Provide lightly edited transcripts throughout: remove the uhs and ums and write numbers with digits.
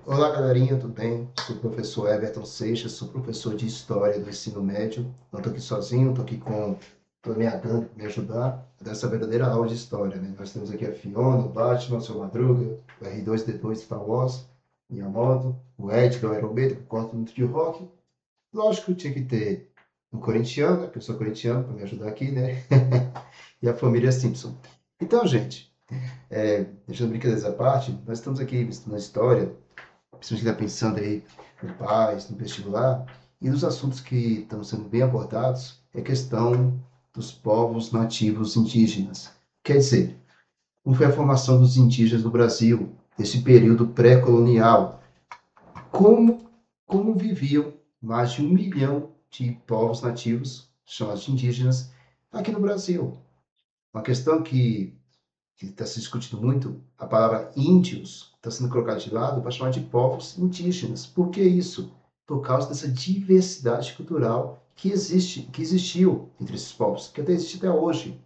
Olá, galerinha, tudo bem? Sou o professor Everton Seixas, sou professor de História do Ensino Médio. Não estou aqui sozinho, estou aqui com toda a minha gangue para me ajudar dessa verdadeira aula de História, né? Nós temos aqui a Fiona, o Batman, o Seu Madruga, o R2D2 Star Wars, minha moto, o Edgar, o Iron Maiden, que gosta muito de rock. Lógico que tinha que ter um corintiano, né? Porque eu sou corintiano, para me ajudar aqui, né? E a família Simpson. Então, gente, deixando brincadeiras à parte, nós estamos aqui estudando História, principalmente está pensando aí no PAS, no vestibular, e dos assuntos que estão sendo bem abordados é a questão dos povos nativos indígenas. Quer dizer, como foi a formação dos indígenas no Brasil, nesse período pré-colonial, como, como viviam mais de 1 milhão de povos nativos, chamados de indígenas, aqui no Brasil. Uma questão que está se discutindo muito, a palavra índios está sendo colocada de lado para chamar de povos indígenas. Por que isso? Por causa dessa diversidade cultural que existe, que existiu entre esses povos, que até existe até hoje.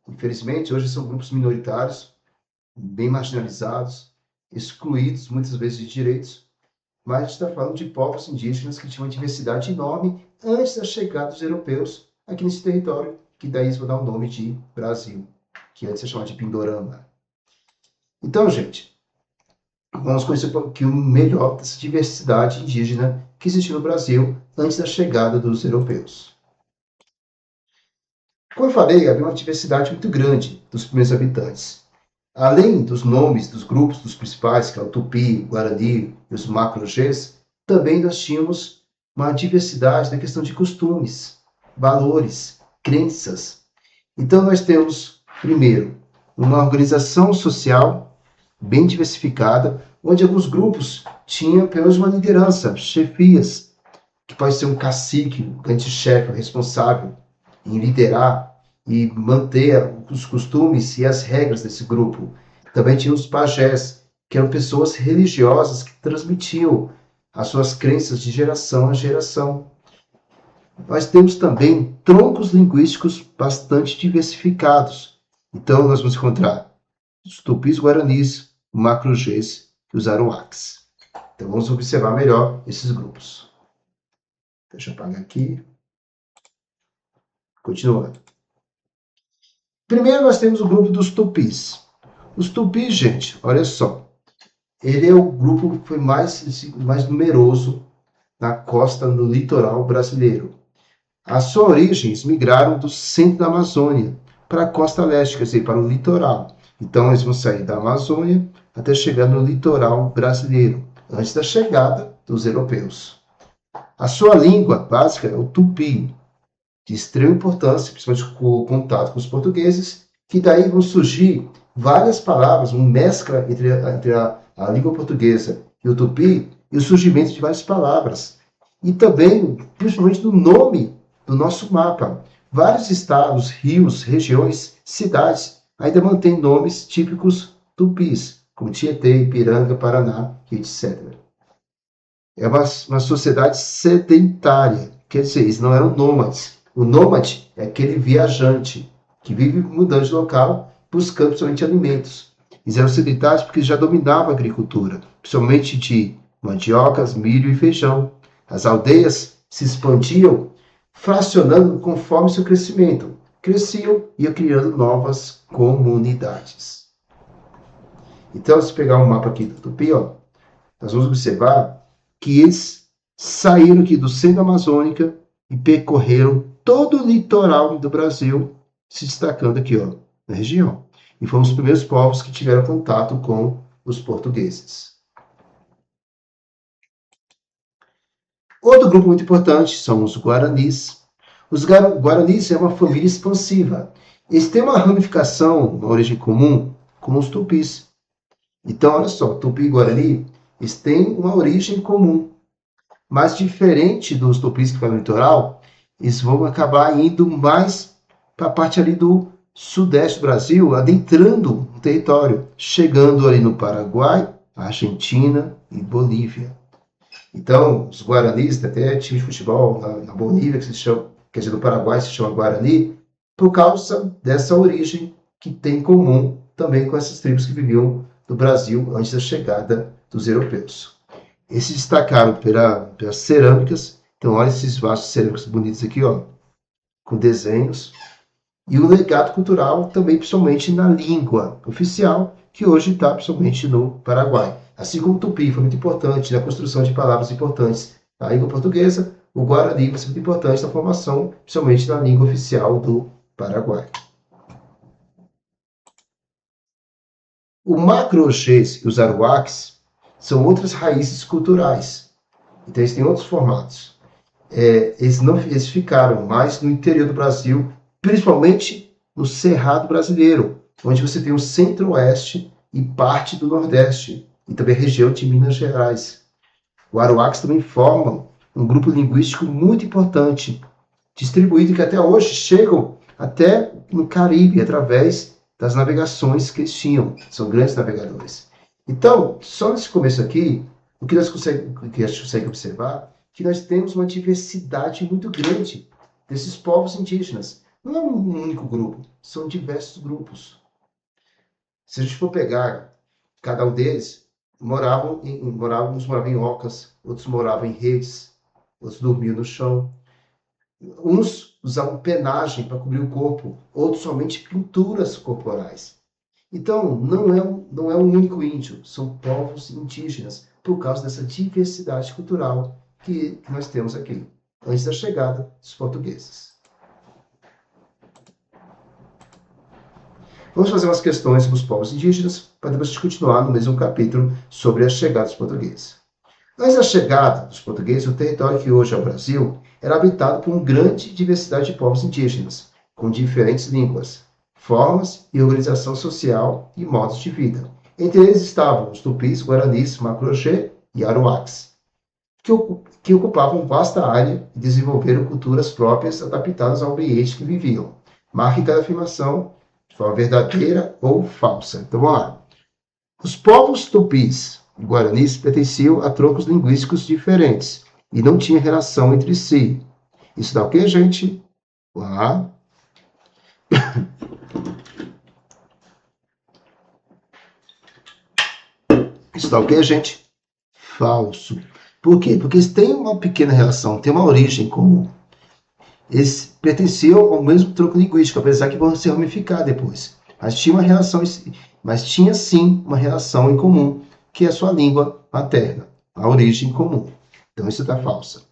Infelizmente, hoje são grupos minoritários, bem marginalizados, excluídos muitas vezes de direitos, mas a gente está falando de povos indígenas que tinham uma diversidade enorme antes da chegada dos europeus aqui nesse território, que daí eles vão dar o nome de Brasil, que antes se chamava de Pindorama. Então, gente, vamos conhecer um pouquinho melhor dessa diversidade indígena que existiu no Brasil antes da chegada dos europeus. Como eu falei, havia uma diversidade muito grande dos primeiros habitantes. Além dos nomes dos grupos, dos principais, que é o Tupi, o Guarani e os Macro-Gs, também nós tínhamos uma diversidade na questão de costumes, valores, crenças. Então nós temos, primeiro, uma organização social bem diversificada, onde alguns grupos tinham apenas uma liderança, chefias, que pode ser um cacique, um grande chefe, responsável em liderar e manter os costumes e as regras desse grupo. Também tinha os pajés, que eram pessoas religiosas que transmitiam as suas crenças de geração a geração. Nós temos também troncos linguísticos bastante diversificados. Então, nós vamos encontrar os tupis guaranis, macro-gs e os aruacs. Então, vamos observar melhor esses grupos. Deixa eu apagar aqui. Continuando. Primeiro, nós temos o grupo dos tupis. Os tupis, gente, olha só. Ele é o grupo que foi mais numeroso na costa, no litoral brasileiro. As suas origens migraram do centro da Amazônia para a costa leste, quer dizer, para o litoral. Então, eles vão sair da Amazônia até chegar no litoral brasileiro, antes da chegada dos europeus. A sua língua básica é o tupi, de extrema importância, principalmente com o contato com os portugueses, que daí vão surgir várias palavras, uma mescla entre a língua portuguesa e o tupi, e o surgimento de várias palavras. E também, principalmente no nome do nosso mapa. Vários estados, rios, regiões, cidades ainda mantêm nomes típicos tupis, como Tietê, Ipiranga, Paraná, etc. É uma sociedade sedentária, quer dizer, eles não eram nômades. O nômade é aquele viajante que vive mudando de local, buscando somente alimentos. Eles eram sedentários porque já dominavam a agricultura, principalmente de mandiocas, milho e feijão. As aldeias se expandiam, fracionando conforme seu crescimento. Cresciam e iam criando novas comunidades. Então, se pegar um mapa aqui do Tupi, ó, nós vamos observar que eles saíram aqui do centro amazônica e percorreram todo o litoral do Brasil, se destacando aqui, ó, na região. E foram os primeiros povos que tiveram contato com os portugueses. Outro grupo muito importante são os guaranis. Os guaranis é uma família expansiva. Eles têm uma ramificação, uma origem comum, com os tupis. Então, olha só, tupi e guarani, eles têm uma origem comum. Mas diferente dos tupis que vai no litoral, eles vão acabar indo mais para a parte ali do sudeste do Brasil, adentrando o território, chegando ali no Paraguai, Argentina e Bolívia. Então, os guaranis, até time de futebol na Bolívia, que se chama, quer dizer, no Paraguai se chama Guarani, por causa dessa origem que tem em comum também com essas tribos que viviam no Brasil antes da chegada dos europeus. Eles se destacaram pelas cerâmicas. Então, olha esses vasos cerâmicos bonitos aqui, ó, com desenhos. E o legado cultural também, principalmente na língua oficial, que hoje está principalmente no Paraguai. Assim como o tupi foi muito importante na construção de palavras importantes na língua portuguesa, o guarani vai ser muito importante na formação, principalmente na língua oficial do Paraguai. O macro-Oxês e os aruaques são outras raízes culturais. Então, eles têm outros formatos. Eles ficaram mais no interior do Brasil, principalmente no Cerrado brasileiro, onde você tem o centro-oeste e parte do nordeste, e também a região de Minas Gerais. O aruaques também formam um grupo linguístico muito importante, distribuído que até hoje chegam até no Caribe, através das navegações que eles tinham. São grandes navegadores. Então, só nesse começo aqui, o que a gente consegue observar que nós temos uma diversidade muito grande desses povos indígenas. Não é um único grupo, são diversos grupos. Se a gente for pegar cada um deles, uns moravam em ocas, outros moravam em redes, outros dormiam no chão. Uns usavam penagem para cobrir o corpo, outros somente pinturas corporais. Então, não é um único índio, são povos indígenas, por causa dessa diversidade cultural que nós temos aqui, antes da chegada dos portugueses. Vamos fazer umas questões sobre os povos indígenas, para depois continuar no mesmo capítulo sobre a chegada dos portugueses. Antes da chegada dos portugueses, o território que hoje é o Brasil era habitado por uma grande diversidade de povos indígenas, com diferentes línguas, formas e organização social e modos de vida. Entre eles estavam os tupis, guaranis, macro-Oxê e aruaques, que ocupavam vasta área e desenvolveram culturas próprias adaptadas ao ambiente que viviam. Marque cada afirmação de forma verdadeira ou falsa. Então vamos lá. Os povos tupis e guaranis pertenciam a troncos linguísticos diferentes e não tinham relação entre si. Isso dá o quê, gente? Lá. Isso dá o quê, gente? Falso. Por quê? Porque eles têm uma pequena relação, têm uma origem comum. Eles pertenciam ao mesmo tronco linguístico, apesar que vão se ramificar depois. Mas tinha sim uma relação em comum, que é a sua língua materna, a origem comum. Então isso está falsa.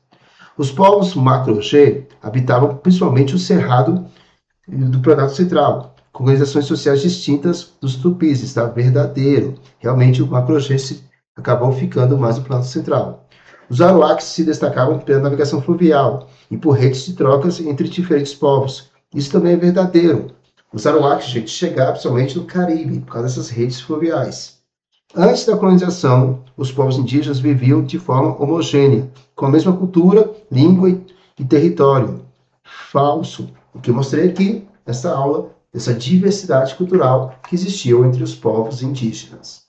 Os povos macro-Oxê habitavam principalmente o cerrado do Planalto Central, com organizações sociais distintas dos tupis, está verdadeiro. Realmente o macro-Oxê acabou ficando mais no Planalto Central. Os aruaques se destacavam pela navegação fluvial e por redes de trocas entre diferentes povos. Isso também é verdadeiro. Os aruaques, gente, chegaram principalmente no Caribe, por causa dessas redes fluviais. Antes da colonização, os povos indígenas viviam de forma homogênea, com a mesma cultura, língua e território. Falso. O que eu mostrei aqui nessa aula, dessa diversidade cultural que existiu entre os povos indígenas.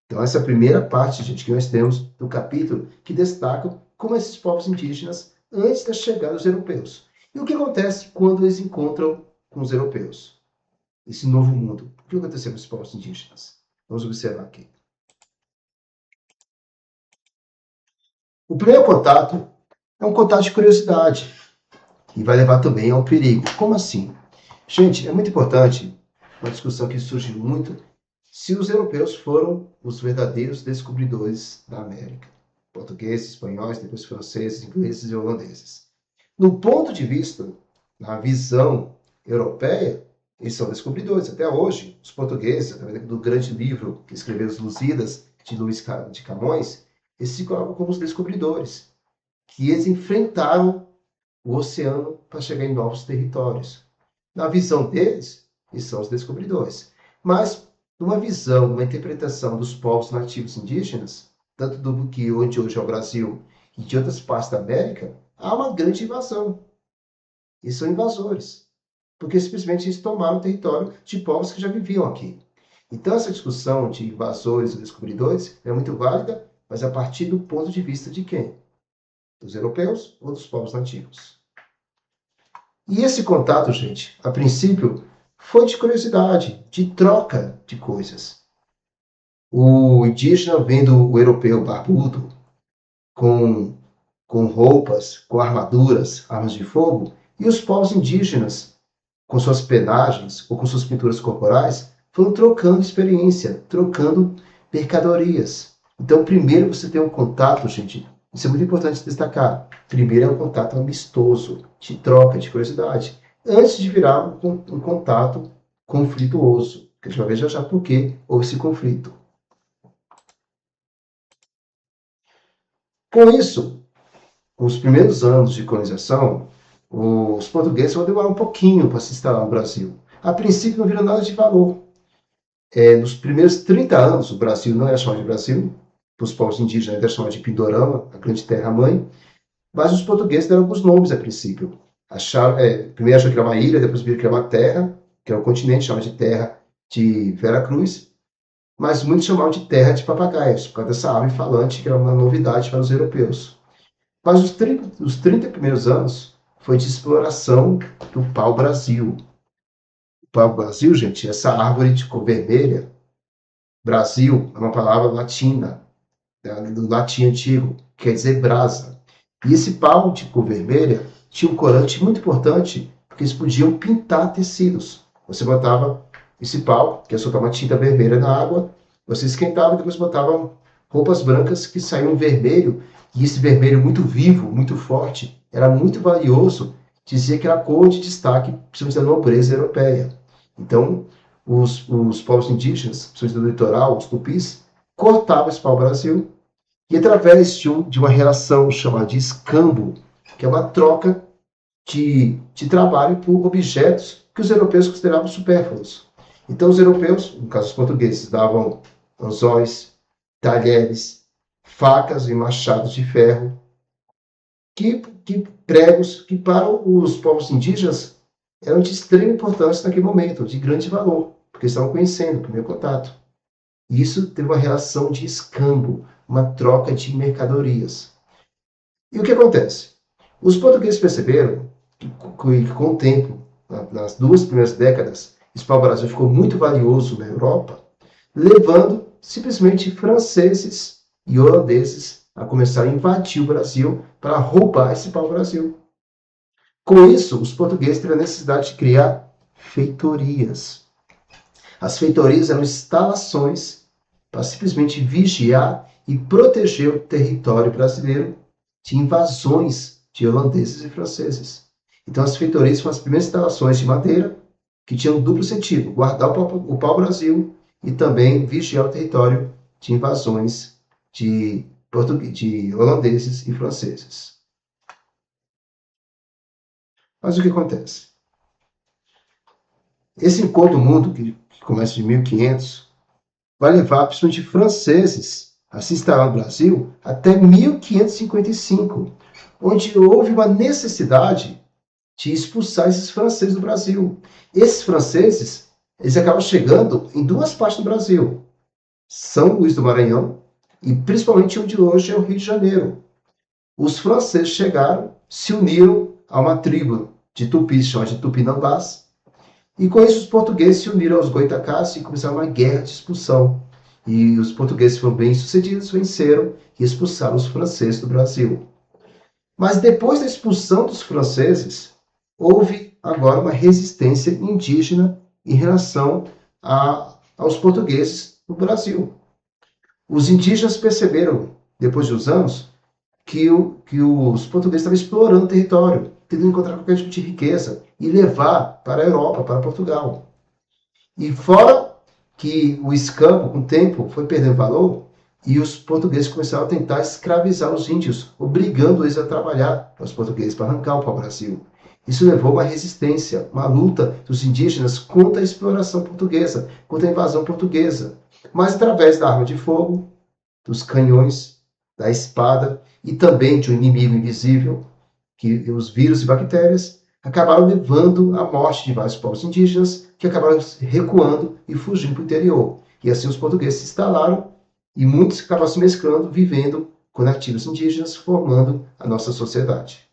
Então, essa é a primeira parte, gente, que nós temos do capítulo, que destaca como esses povos indígenas antes da chegada dos europeus. E o que acontece quando eles encontram com os europeus? Esse novo mundo. O que aconteceu com esses povos indígenas? Vamos observar aqui. O primeiro contato é um contato de curiosidade e vai levar também ao perigo. Como assim? Gente, é muito importante, uma discussão que surge muito, se os europeus foram os verdadeiros descobridores da América. Portugueses, espanhóis, depois franceses, ingleses e holandeses. No ponto de vista, na visão europeia, eles são descobridores. Até hoje, os portugueses, através do grande livro que escreveu Os Lusíadas, de Luís de Camões, eles se colocam como os descobridores, que eles enfrentaram o oceano para chegar em novos territórios. Na visão deles, eles são os descobridores. Mas, numa visão, numa interpretação dos povos nativos indígenas, tanto do que onde hoje é o Brasil e de outras partes da América, há uma grande invasão. E são invasores, porque simplesmente eles tomaram o território de povos que já viviam aqui. Então, essa discussão de invasores e descobridores é muito válida, mas a partir do ponto de vista de quem? Dos europeus ou dos povos nativos? E esse contato, gente, a princípio, foi de curiosidade, de troca de coisas. O indígena vendo o europeu barbudo, com, com roupas, com armaduras, armas de fogo, e os povos indígenas, com suas penagens ou com suas pinturas corporais, foram trocando experiência, trocando mercadorias. Então, primeiro você tem um contato, gente, isso é muito importante destacar. Primeiro é um contato amistoso, de troca, de curiosidade, antes de virar um contato conflituoso. Que a gente vai ver já já por que houve esse conflito. Com isso, os primeiros anos de colonização, os portugueses vão demorar um pouquinho para se instalar no Brasil. A princípio não viram nada de valor. Nos primeiros 30 anos, o Brasil não é chamado de Brasil, os povos indígenas ainda chamam de Pindorama, a grande terra-mãe, mas os portugueses deram alguns nomes a princípio. Primeiro acharam que era uma ilha, depois viram que era uma terra, que é o continente, chamavam de terra de Veracruz, mas muitos chamavam de terra de papagaios, por causa dessa ave falante, que era uma novidade para os europeus. Mas os 30 primeiros anos foi de exploração do pau-brasil. O pau-brasil, gente, essa árvore de cor vermelha, Brasil é uma palavra latina, do latim antigo, quer dizer brasa. E esse pau de cor vermelha tinha um corante muito importante, porque eles podiam pintar tecidos. Você botava esse pau, que ia soltar uma tinta vermelha na água, você esquentava e depois botava roupas brancas que saíam vermelho, e esse vermelho muito vivo, muito forte, era muito valioso, dizia que era a cor de destaque, principalmente da nobreza europeia. Então, os povos indígenas, principalmente do litoral, os tupis, cortavam esse pau-brasil e através de uma relação chamada de escambo, que é uma troca de trabalho por objetos que os europeus consideravam supérfluos. Então, os europeus, no caso os portugueses, davam anzóis, talheres, facas e machados de ferro, que pregos que para os povos indígenas eram de extrema importância naquele momento, de grande valor, porque eles estavam conhecendo o primeiro contato. E isso teve uma relação de escambo, uma troca de mercadorias. E o que acontece? Os portugueses perceberam que com o tempo, nas duas primeiras décadas, esse pau-brasil ficou muito valioso na Europa, levando simplesmente franceses e holandeses a começar a invadir o Brasil para roubar esse pau-brasil. Com isso, os portugueses tiveram a necessidade de criar feitorias. As feitorias eram instalações para simplesmente vigiar e proteger o território brasileiro de invasões de holandeses e franceses. Então, as feitorias foram as primeiras instalações de madeira que tinham duplo sentido: guardar o pau-brasil e também vigiar o território de invasões de holandeses e franceses. Mas o que acontece? Esse encontro mundo, que começa em 1500, vai levar principalmente franceses a se instalar no Brasil até 1555, onde houve uma necessidade de expulsar esses franceses do Brasil. Esses franceses, eles acabam chegando em duas partes do Brasil, São Luís do Maranhão e principalmente onde hoje é o Rio de Janeiro. Os franceses chegaram, se uniram a uma tribo de tupis, chamada de Tupinambás, e com isso os portugueses se uniram aos goitacás e começaram uma guerra de expulsão. E os portugueses foram bem-sucedidos, venceram e expulsaram os franceses do Brasil. Mas depois da expulsão dos franceses, houve agora uma resistência indígena em relação aos portugueses no Brasil. Os indígenas perceberam, depois de uns anos, que os portugueses estavam explorando o território, tentando encontrar qualquer tipo de riqueza e levar para a Europa, para Portugal. E fora que o escampo, com o tempo, foi perdendo valor, e os portugueses começaram a tentar escravizar os índios, obrigando eles a trabalhar para os portugueses, para arrancar o pau-brasil. Isso levou a uma resistência, uma luta dos indígenas contra a exploração portuguesa, contra a invasão portuguesa. Mas através da arma de fogo, dos canhões, da espada e também de um inimigo invisível, que os vírus e bactérias, acabaram levando à morte de vários povos indígenas, que acabaram recuando e fugindo para o interior. E assim os portugueses se instalaram e muitos acabaram se mesclando, vivendo com nativos indígenas, formando a nossa sociedade.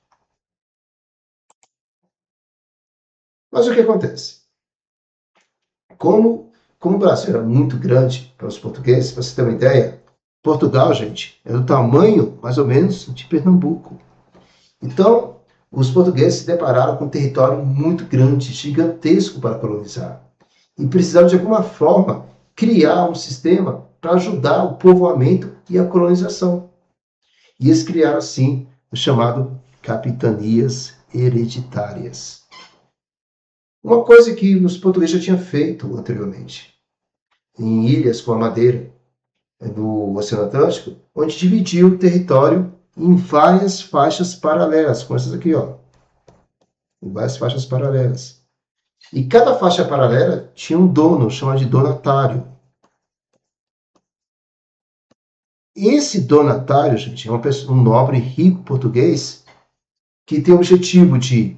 Mas o que acontece? Como o Brasil era muito grande para os portugueses, para você ter uma ideia, Portugal, gente, é do tamanho, mais ou menos, de Pernambuco. Então, os portugueses se depararam com um território muito grande, gigantesco para colonizar. E precisaram, de alguma forma, criar um sistema para ajudar o povoamento e a colonização. E eles criaram, assim, o chamado capitanias hereditárias. Uma coisa que os portugueses já tinham feito anteriormente, em ilhas como a Madeira, no Oceano Atlântico, onde dividiu o território em várias faixas paralelas, como essas aqui, ó. Em várias faixas paralelas. E cada faixa paralela tinha um dono, chamado de donatário. Esse donatário, gente, é um nobre rico português que tem o objetivo de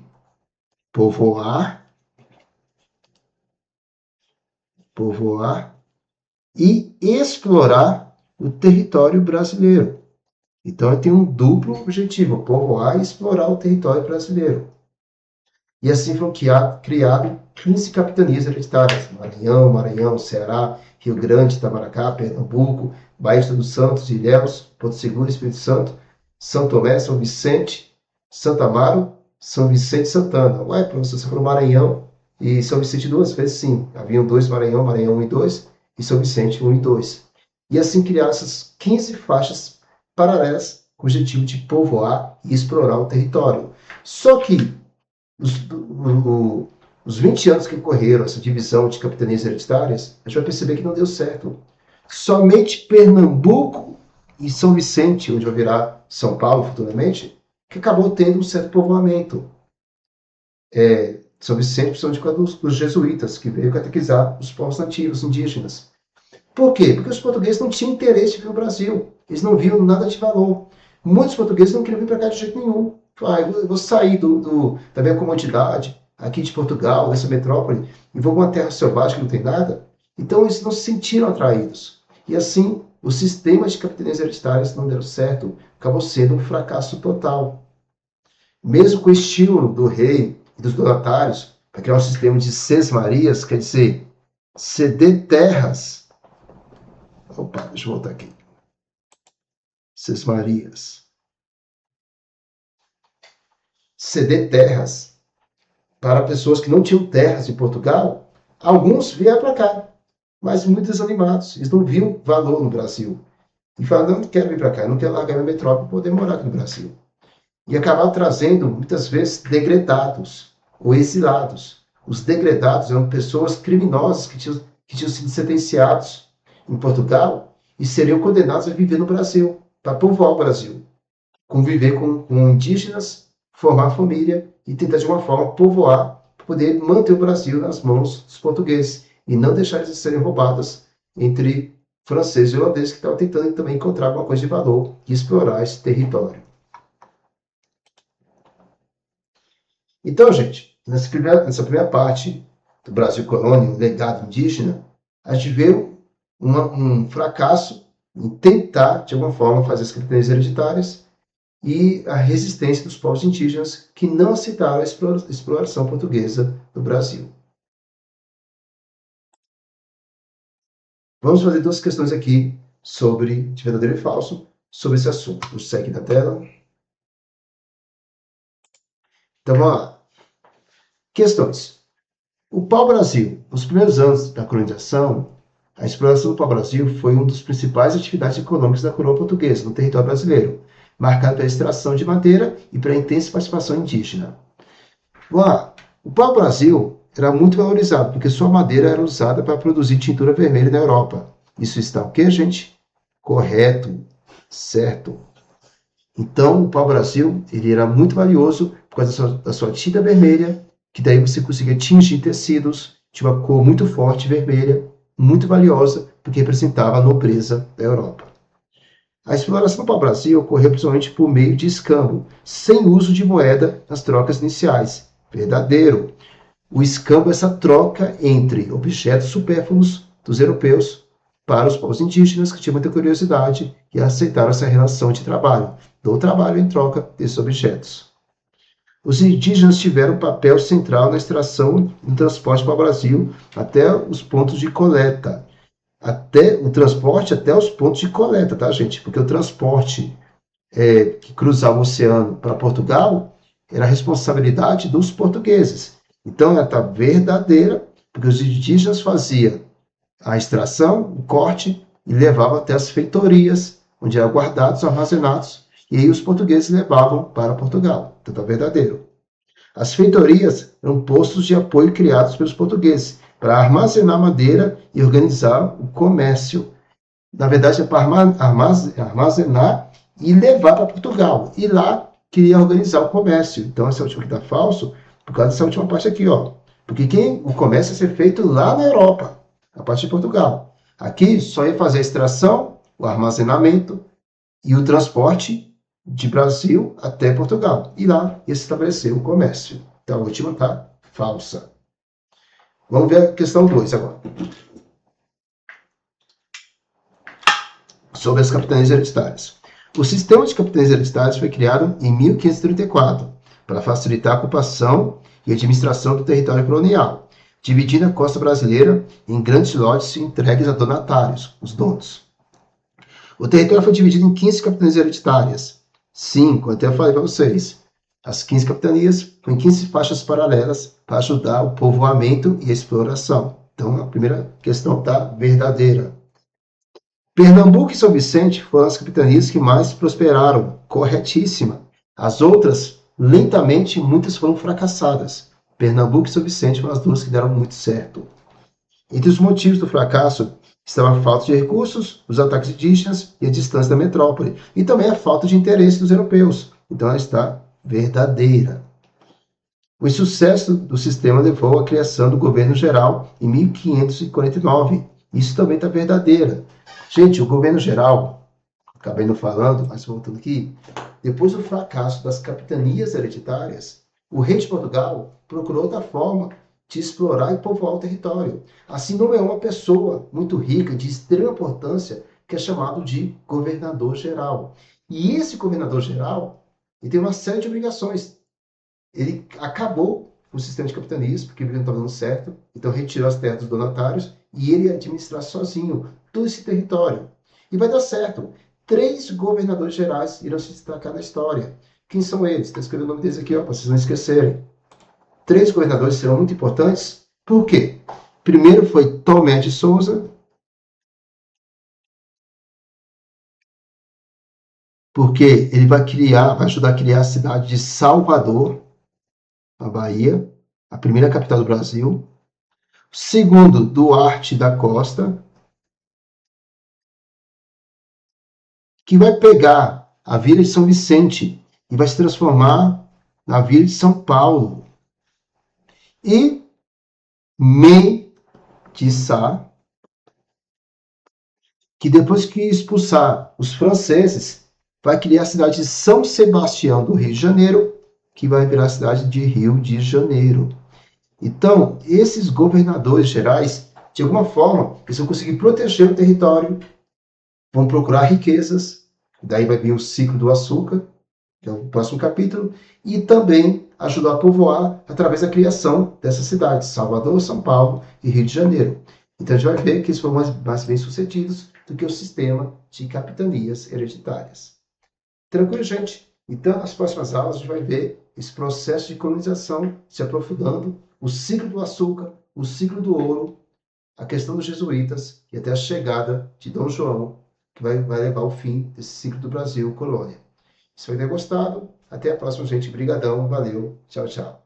povoar e explorar o território brasileiro. Então, ele tem um duplo objetivo, povoar e explorar o território brasileiro. E assim foram criadas 15 capitanias hereditárias: Maranhão, Ceará, Rio Grande, Itamaracá, Pernambuco, Baía de Todos Santos, Ilhéus, Porto Seguro, Espírito Santo, São Tomé, São Vicente, Santa Amaro, São Vicente e Santana. Ué, professor, você falou Maranhão e São Vicente duas vezes? Sim, haviam dois Maranhão 1 e 2, e São Vicente 1 e 2. E assim criaram essas 15 faixas paralelas com o objetivo de povoar e explorar o território. Só que os 20 anos que correram essa divisão de capitanias hereditárias, a gente vai perceber que não deu certo. Somente Pernambuco e São Vicente, onde vai virar São Paulo futuramente, que acabou tendo um certo povoamento. São Vicente, principalmente por causa dos jesuítas, que veio catequizar os povos nativos, indígenas. Por quê? Porque os portugueses não tinham interesse em vir ao Brasil. Eles não viam nada de valor. Muitos portugueses não queriam vir para cá de jeito nenhum. Eu vou sair da minha comodidade, aqui de Portugal, dessa metrópole, e vou para uma terra selvagem que não tem nada. Então eles não se sentiram atraídos. E assim, o sistema de capitanias hereditárias não deu certo, acabou sendo um fracasso total. Mesmo com o estímulo do rei e dos donatários, para criar um sistema de sesmarias, quer dizer, ceder terras. Opa, deixa eu voltar aqui. Sesmarias. Ceder terras para pessoas que não tinham terras em Portugal. Alguns vieram para cá, mas muito desanimados. Eles não viam valor no Brasil. E falaram, não quero vir para cá, eu não quero largar minha metrópole para poder morar aqui no Brasil. E acabaram trazendo, muitas vezes, degredados ou exilados. Os degredados eram pessoas criminosas que tinham sido sentenciados em Portugal e seriam condenados a viver no Brasil, para povoar o Brasil, conviver com indígenas, formar família e tentar de alguma forma povoar, para poder manter o Brasil nas mãos dos portugueses e não deixar eles serem roubados entre franceses e holandeses que estavam tentando também encontrar alguma coisa de valor e explorar esse território. Então, gente, nessa primeira parte do Brasil Colônia, o legado indígena, a gente vê um fracasso em tentar, de alguma forma, fazer as capitanias hereditárias e a resistência dos povos indígenas que não aceitaram a exploração portuguesa do Brasil. Vamos fazer duas questões aqui de verdadeiro e falso sobre esse assunto. O segue na tela. Então, vamos lá. Questões. O pau-brasil. Nos primeiros anos da colonização, a exploração do pau-brasil foi uma das principais atividades econômicas da coroa portuguesa no território brasileiro, marcado pela extração de madeira e pela intensa participação indígena. O pau-brasil era muito valorizado, porque sua madeira era usada para produzir tintura vermelha na Europa. Isso está o quê, gente? Correto, certo. Então, o pau-brasil ele era muito valioso por causa da sua tinta vermelha, que daí você conseguia tingir tecidos de uma cor muito forte, vermelha, muito valiosa, porque representava a nobreza da Europa. A exploração do pau-brasil ocorreu principalmente por meio de escambo, sem uso de moeda nas trocas iniciais. Verdadeiro. O escambo é essa troca entre objetos supérfluos dos europeus para os povos indígenas que tinham muita curiosidade e aceitaram essa relação de trabalho, do trabalho em troca desses objetos. Os indígenas tiveram um papel central na extração e no transporte para o Brasil até os pontos de coleta. até o transporte até os pontos de coleta, tá, gente? Porque o transporte que cruzava o oceano para Portugal era responsabilidade dos portugueses. Então, ela está verdadeira, porque os indígenas faziam a extração, o corte, e levavam até as feitorias, onde eram guardados, armazenados, e aí os portugueses levavam para Portugal. Então, está verdadeiro. As feitorias eram postos de apoio criados pelos portugueses para armazenar madeira e organizar o comércio. Na verdade, é para armazenar e levar para Portugal. E lá queria organizar o comércio. Então, essa última aqui está falso, por causa dessa última parte aqui, ó. Porque o comércio ia ser feito lá na Europa, a partir de Portugal. Aqui só ia fazer a extração, o armazenamento e o transporte de Brasil até Portugal. E lá ia se estabelecer o comércio. Então, a última está falsa. Vamos ver a questão 2 agora. Sobre as capitanias hereditárias. O sistema de capitanias hereditárias foi criado em 1534 para facilitar a ocupação e administração do território colonial, dividindo a costa brasileira em grandes lotes entregues a donatários, os donos. O território foi dividido em 15 capitanias hereditárias. 5, até eu falei para vocês. As 15 capitanias com 15 faixas paralelas para ajudar o povoamento e a exploração. Então, a primeira questão está verdadeira. Pernambuco e São Vicente foram as capitanias que mais prosperaram. Corretíssima. As outras, lentamente, muitas foram fracassadas. Pernambuco e São Vicente foram as duas que deram muito certo. Entre os motivos do fracasso estava a falta de recursos, os ataques indígenas e a distância da metrópole. E também a falta de interesse dos europeus. Então ela está verdadeira. O insucesso do sistema levou à criação do governo geral em 1549. Isso também está verdadeira. Gente, o governo geral, acabei não falando, mas voltando aqui, depois do fracasso das capitanias hereditárias, o rei de Portugal procurou outra forma de explorar e povoar o território. Assim nomeou uma pessoa muito rica, de extrema importância, que é chamado de governador-geral. E esse governador-geral, ele tem uma série de obrigações. Ele acabou o sistema de capitanias, porque ele não estava dando certo, então retirou as terras dos donatários e ele ia administrar sozinho todo esse território. E vai dar certo. 3 governadores gerais irão se destacar na história. Quem são eles? Está escrevendo o nome deles aqui, ó, para vocês não esquecerem. 3 governadores serão muito importantes. Por quê? Primeiro foi Tomé de Souza, porque ele vai ajudar a criar a cidade de Salvador, na Bahia, a primeira capital do Brasil. Segundo, Duarte da Costa, que vai pegar a Vila de São Vicente e vai se transformar na Vila de São Paulo. E Mem de Sá, que depois que expulsar os franceses, vai criar a cidade de São Sebastião do Rio de Janeiro, que vai virar a cidade de Rio de Janeiro. Então, esses governadores gerais, de alguma forma, eles vão conseguir proteger o território, vão procurar riquezas, daí vai vir o ciclo do açúcar, que é o próximo capítulo, e também ajudar a povoar através da criação dessas cidades, Salvador, São Paulo e Rio de Janeiro. Então a gente vai ver que eles foram mais bem-sucedidos do que o sistema de capitanias hereditárias. Tranquilo, gente? Então, nas próximas aulas, a gente vai ver esse processo de colonização se aprofundando, o ciclo do açúcar, o ciclo do ouro, a questão dos jesuítas e até a chegada de Dom João, que vai levar ao fim desse ciclo do Brasil colônia. Espero que tenha gostado. Até a próxima, gente. Brigadão. Valeu. Tchau, tchau.